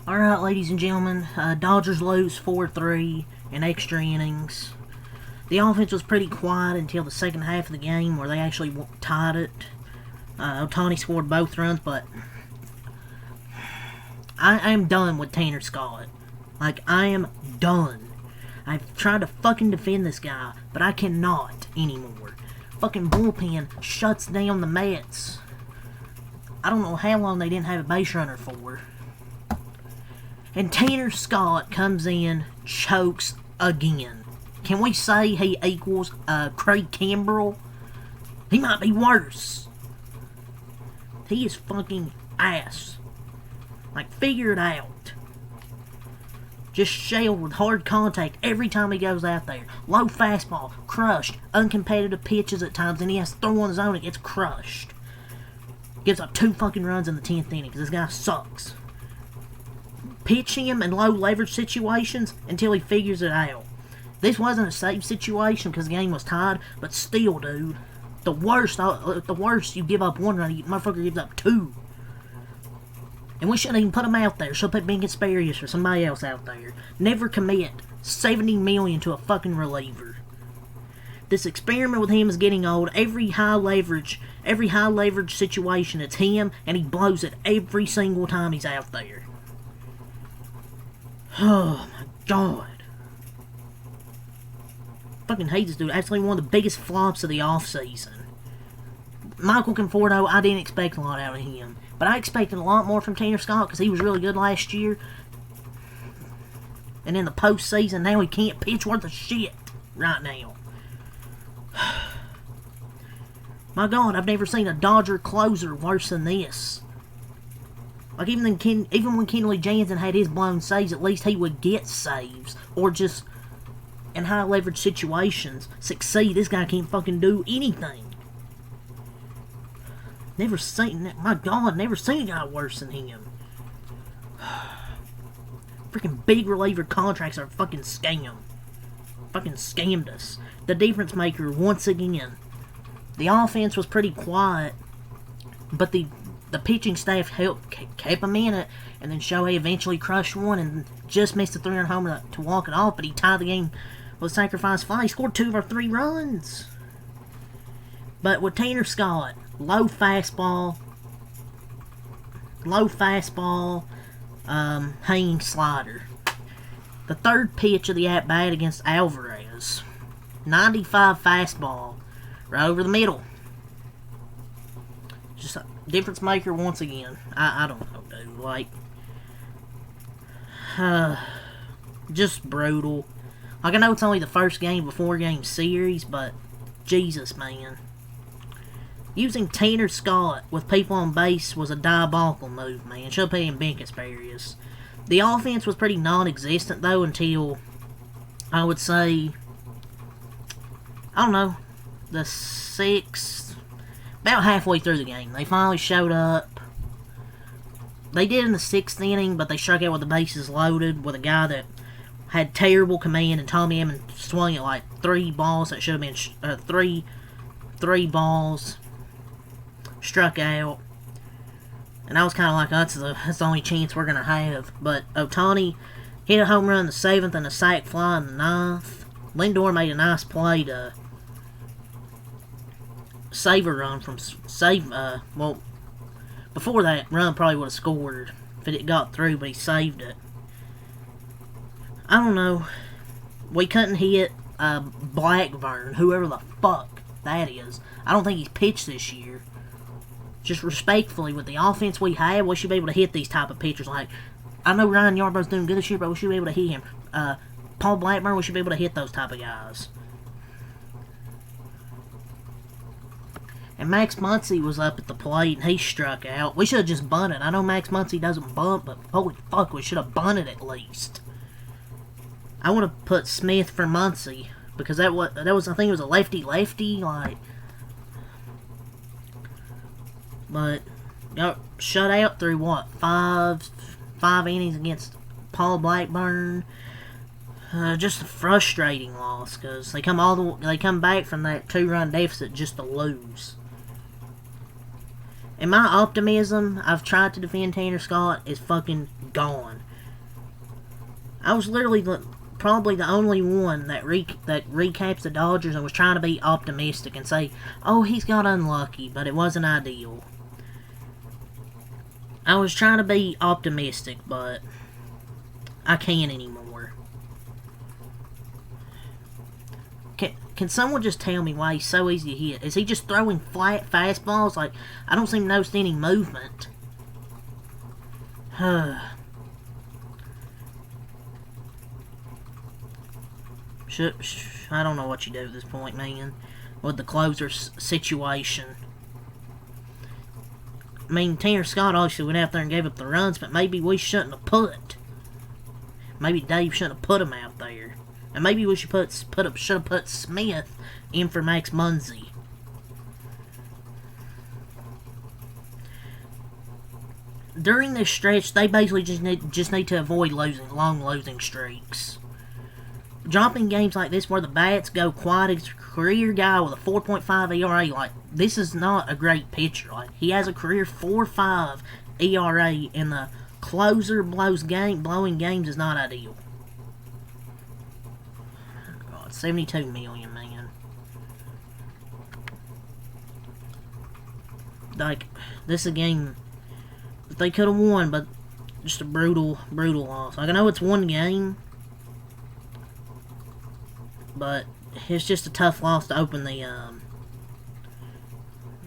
Alright, ladies and gentlemen, Dodgers lose 4-3 in extra innings. The offense was pretty quiet until the second half of the game where they actually tied it. Ohtani scored both runs, but I am done with Tanner Scott. Like, I am done. I've tried to fucking defend this guy, but I cannot anymore. Fucking bullpen shuts down the Mets. I don't know how long they didn't have a base runner for. And Tanner Scott comes in, chokes again. Can we say he equals Craig Kimbrell? He might be worse. He is fucking ass. Like, figure it out. Just shelled with hard contact every time he goes out there. Low fastball, crushed, uncompetitive pitches at times, and he has to throw on his own and gets crushed. Gives up 2 fucking runs in the 10th inning because this guy sucks. Pitch him in low leverage situations until he figures it out. This wasn't a safe situation because the game was tied, but still, dude. The worst you give up 1 run, you motherfucker gives up 2. And we shouldn't even put him out there. Should put Ben Gasparius or somebody else out there. Never commit $70 million to a fucking reliever. This experiment with him is getting old. Every high leverage situation, it's him, and he blows it every single time he's out there. Oh my god. Fucking hate this dude. Actually one of the biggest flops of the offseason. Michael Conforto, I didn't expect a lot out of him. But I expected a lot more from Tanner Scott because he was really good last year. And in the postseason, now he can't pitch worth a shit right now. My god, I've never seen a Dodger closer worse than this. Like, even when Kenley Jansen had his blown saves, at least he would get saves. Or just, in high leverage situations, succeed. This guy can't fucking do anything. Never seen, my god, never seen a guy worse than him. Freaking big reliever contracts are a fucking scam. Fucking scammed us. The difference maker, once again. The offense was pretty quiet, but the pitching staff kept him in it, and then Shohei eventually crushed one and just missed a 3-run homer to walk it off, but he tied the game with a sacrifice fly. He scored 2 of our 3 runs. But with Tanner Scott, low fastball, hanging slider. The third pitch of the at-bat against Alvarez, 95 fastball, right over the middle. Just a difference maker once again. I don't know, dude. Like, just brutal. Like, I know it's only the first game of a 4-game series, but Jesus, man. Using Tanner Scott with people on base was a diabolical move, man. Should pay him Ben Gasparius. The offense was pretty non-existent, though, until, I would say, I don't know, the 6th, about halfway through the game. They finally showed up. They did in the 6th inning, but they struck out with the bases loaded with a guy that had terrible command, and Tommy Edman swung at like 3 balls that should have been three balls. Struck out. And I was kind of like, that's the only chance we're going to have. But Ohtani hit a home run in the 7th and a sac fly in the 9th. Lindor made a nice play to save a run from well, before that, run probably would have scored if it got through, but he saved it. I don't know. We couldn't hit Blackburn, whoever the fuck that is. I don't think he's pitched this year. Just respectfully, with the offense we have, we should be able to hit these type of pitchers. Like, I know Ryan Yarborough's doing good this year, but we should be able to hit him. Paul Blackburn, we should be able to hit those type of guys. And Max Muncy was up at the plate, and he struck out. We should have just bunted. I know Max Muncy doesn't bunt, but holy fuck, we should have bunted at least. I would have put Smith for Muncy, because that was I think it was a lefty-lefty, like. But got shut out through what, five innings against Paul Blackburn. Just a frustrating loss because they come back from that 2-run deficit just to lose. And my optimism, I've tried to defend Tanner Scott, is fucking gone. I was literally probably the only one that recaps the Dodgers and was trying to be optimistic and say, oh, he's got unlucky, but it wasn't ideal. I was trying to be optimistic, but I can't anymore. Can someone just tell me why he's so easy to hit? Is he just throwing flat fastballs? Like, I don't seem to notice any movement. I don't know what you do at this point, man, with the closer situation. I mean, Tanner Scott obviously went out there and gave up the runs, but maybe we shouldn't have put. Maybe Dave shouldn't have put him out there. And maybe we should should have put Smith in for Max Muncy. During this stretch, they basically just need to avoid long losing streaks. Dropping games like this where the bats go quiet, it's a career guy with a 4.5 ERA. Like, this is not a great pitcher. Like, he has a career 4.5 ERA, and the closer blowing games is not ideal. God, 72 million, man. Like, this is a game that they could have won, but just a brutal loss. Like, I know it's one game, but it's just a tough loss to open the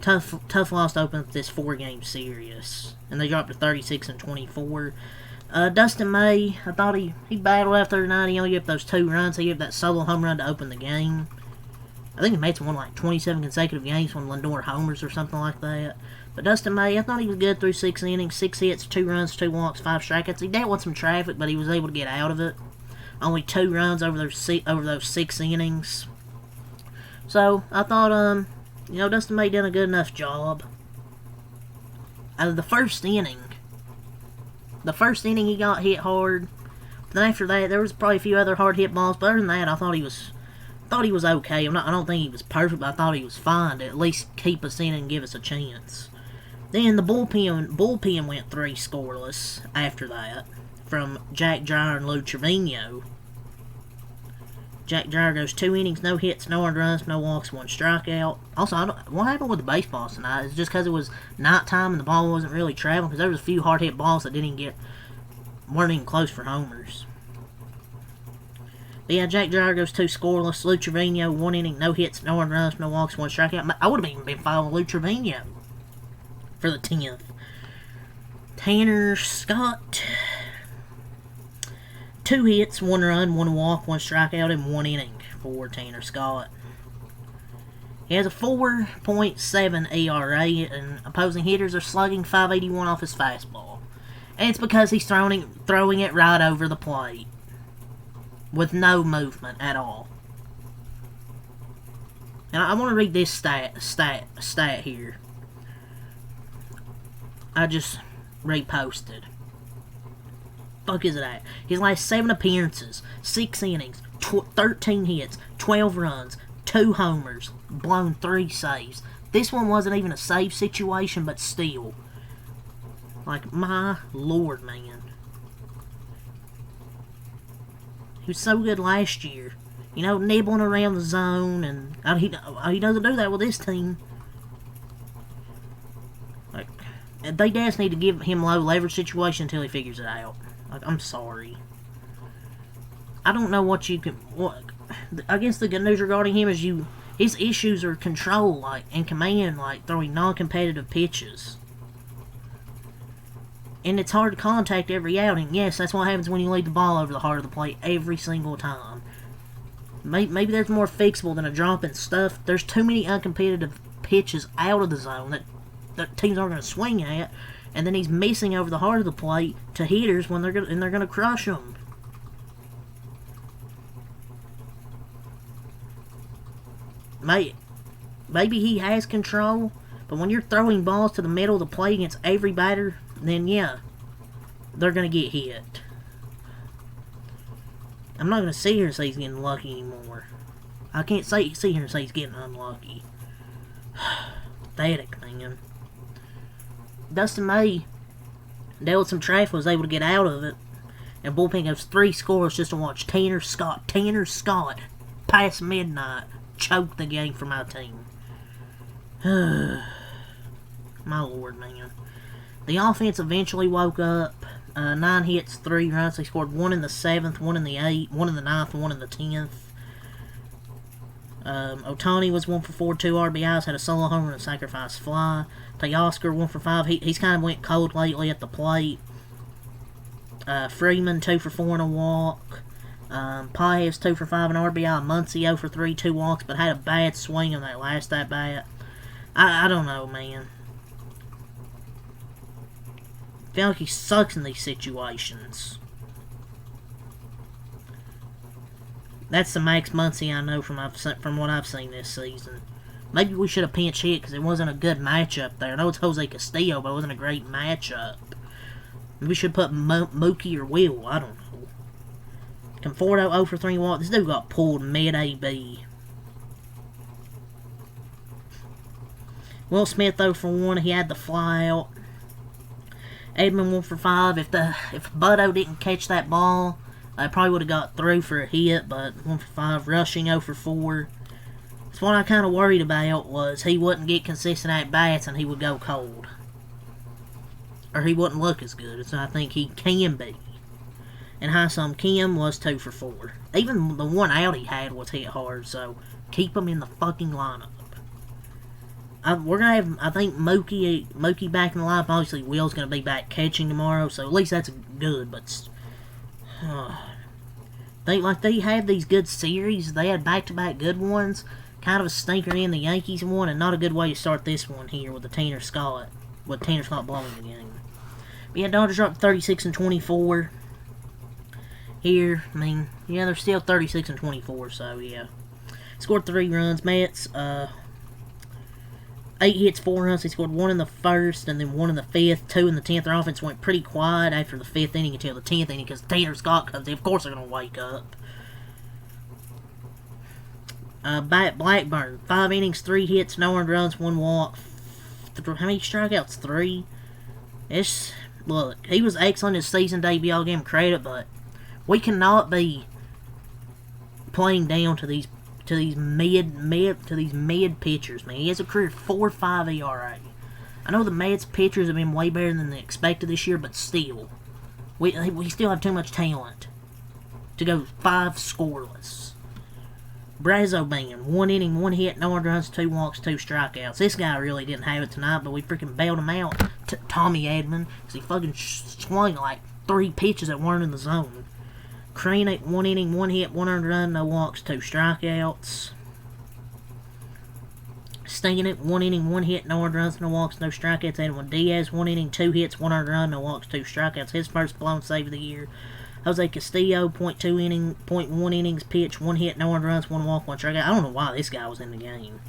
tough loss to open this 4-game series, and they dropped to 36-24. Dustin May, I thought he battled after tonight. He only gave up those 2 runs. He gave that solo home run to open the game. I think the Mets won like 27 consecutive games when Lindor homers or something like that. But Dustin May, I thought he was good through 6 innings, 6 hits, 2 runs, 2 walks, 5 strikeouts. He dealt with some traffic, but he was able to get out of it. Only 2 runs over those 6 innings. So I thought, Dustin May did a good enough job. Out of the first inning he got hit hard. But then after that, there was probably a few other hard hit balls. But other than that, I thought he was okay. I don't think he was perfect, but I thought he was fine to at least keep us in and give us a chance. Then the bullpen went 3 scoreless after that from Jack Dreyer and Lou Trevino. Jack Dreyer goes 2 innings, no hits, no earned runs, no walks, 1 strikeout. Also, what happened with the baseballs tonight? Is it just because it was nighttime and the ball wasn't really traveling? Because there was a few hard hit balls that weren't even close for homers. But yeah, Jack Dreyer goes 2 scoreless. Lou Trevino, 1 inning, no hits, no earned runs, no walks, 1 strikeout. I would have even been following Lou Trevino for the 10th. Tanner Scott, 2 hits, 1 run, 1 walk, 1 strikeout, and 1 inning for Tanner Scott. He has a 4.7 ERA, and opposing hitters are slugging .581 off his fastball. And it's because he's throwing it right over the plate with no movement at all. And I want to read this stat here. I just reposted. Fuck is it at? His last 7 appearances, 6 innings, 13 hits, 12 runs, 2 homers, blown 3 saves. This one wasn't even a save situation, but still. Like, my lord, man. He was so good last year. Nibbling around the zone, and he doesn't do that with this team. Like, they just need to give him low leverage situation until he figures it out. Like, I'm sorry. I don't know what I guess the good news regarding him is his issues are control, and command, throwing non-competitive pitches. And it's hard to contact every outing. Yes, that's what happens when you lead the ball over the heart of the plate every single time. Maybe there's more fixable than a drop and stuff. There's too many uncompetitive pitches out of the zone that teams aren't going to swing at. And then he's missing over the heart of the plate to hitters when they're going to crush them. Maybe he has control, but when you're throwing balls to the middle of the plate against every batter, then yeah, they're going to get hit. I'm not going to sit here and say he's getting lucky anymore. I can't sit here and say he's getting unlucky. Pathetic, man. Dustin May dealt with some traffic, was able to get out of it. And bullpen goes 3 scoreless just to watch Tanner Scott, past midnight, choke the game for my team. My lord, man. The offense eventually woke up. 9 hits, 3 runs. They scored 1 in the 7th, 1 in the 8th, 1 in the 9th, 1 in the 10th. Ohtani was 1 for 4, 2 RBIs, had a solo homer and a sacrifice fly. Teoscar 1 for 5. He's kind of went cold lately at the plate. Freeman 2 for 4 and a walk. Paez 2 for 5 and RBI. Muncy 0 for 3, 2 walks, but had a bad swing on that last at bat. I don't know, man. I feel like he sucks in these situations. That's the Max Muncy I know from what I've seen this season. Maybe we should have pinch hit because it wasn't a good matchup there. I know it's Jose Castillo, but it wasn't a great matchup. Maybe we should put Mookie or Will. I don't know. Conforto 0 for 3 walk. This dude got pulled mid-AB. Will Smith 0 for 1. He had the fly out. Edman 1 for 5. If Butto didn't catch that ball, I probably would have got through for a hit, but 1 for 5. Rushing 0 for 4. So what I kind of worried about was he wouldn't get consistent at-bats and he would go cold. Or he wouldn't look as good as I think he can be. And Ha-Seong Kim was 2 for 4. Even the one out he had was hit hard, so keep him in the fucking lineup. We're going to have, I think, Mookie back in the lineup. Obviously, Will's going to be back catching tomorrow, so at least that's good, but... they had these good series. They had back-to-back good ones. Kind of a stinker in the Yankees one, and not a good way to start this one here with the Tanner Scott blowing the game. But yeah, Dodgers are up 36-24 here. I mean, yeah, they're still 36-24, so yeah. Scored 3 runs. Mets, 8 hits, 4 runs. They scored 1 in the 1st and then 1 in the 5th, 2 in the 10th. Their offense went pretty quiet after the 5th inning until the 10th inning because Tanner Scott comes in. Of course they're going to wake up. Blackburn, 5 innings, 3 hits, no earned runs, 1 walk. How many strikeouts? 3. Look, he was excellent in his season debut. I'll give him credit, but we cannot be playing down to these mid pitchers, man. He has a career 4.5 ERA. I know the Mets pitchers have been way better than they expected this year, but still, we still have too much talent to go 5 scoreless. Brazoban, 1 inning, 1 hit, no earned runs, 2 walks, 2 strikeouts. This guy really didn't have it tonight, but we freaking bailed him out. Tommy Edman, because he fucking swung like 3 pitches that weren't in the zone. Crane at 1 inning, 1 hit, 1 earned run, no walks, 2 strikeouts. Stinging at 1 inning, 1 hit, no earned runs, no walks, no strikeouts. Edwin Diaz, 1 inning, 2 hits, 1 earned run, no walks, 2 strikeouts. His first blown save of the year. Jose Castillo, 0.1 innings pitched, 1 hit, no earned runs, 1 walk, 1 strikeout. I don't know why this guy was in the game.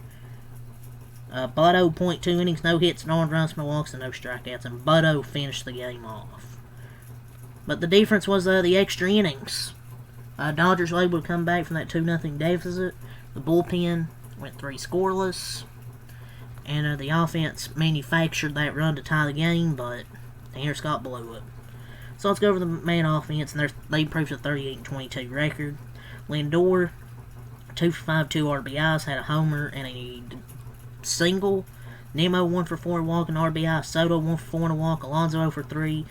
Butto, 0.2 innings, no hits, no earned runs, no walks, and no strikeouts. And Butto finished the game off. But the difference was the extra innings. Dodgers were able to come back from that 2-0 deficit. The bullpen went 3 scoreless. And the offense manufactured that run to tie the game, but Tanner Scott blew it. So let's go over the main offense, and they improved a 38-22 record. Lindor, 2 for 5, 2 RBIs, had a homer and a single. Nemo 1 for 4 walk and RBI. Soto 1 for 4 and a walk. Alonso 0 for 3.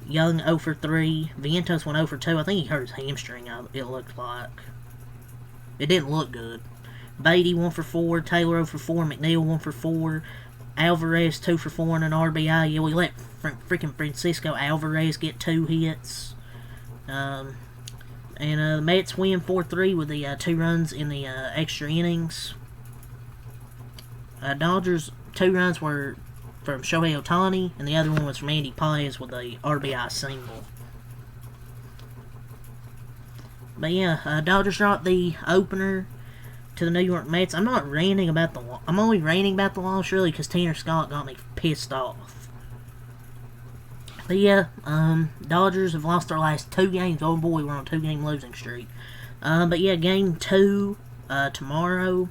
Young 0 for 3. Vientos went 0 for 2. I think he hurt his hamstring, it looked like. It didn't look good. Beatty 1 for 4. Taylor 0 for 4. McNeil 1 for 4. Alvarez 2 for 4 and an RBI. Yeah, we let freaking Francisco Alvarez get 2 hits. And the Mets win 4-3 with the 2 runs in the extra innings. Dodgers 2 runs were from Shohei Ohtani, and the other one was from Andy Paez with a RBI single. But yeah, Dodgers dropped the opener to the New York Mets. I'm not ranting about the I'm only ranting about the loss really because Tanner Scott got me pissed off. But yeah, Dodgers have lost their last 2 games. Oh boy, we're on a 2-game losing streak. But yeah, game 2 tomorrow.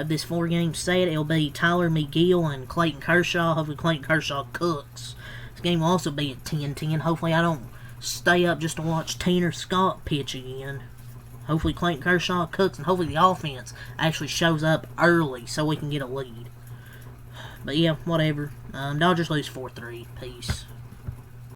This 4-game set, it'll be Tyler McGill and Clayton Kershaw. Hopefully Clayton Kershaw cooks. This game will also be at 10-10. Hopefully I don't stay up just to watch Tanner Scott pitch again. Hopefully Clayton Kershaw cooks, and hopefully the offense actually shows up early so we can get a lead. But yeah, whatever. Dodgers lose 4-3. Peace.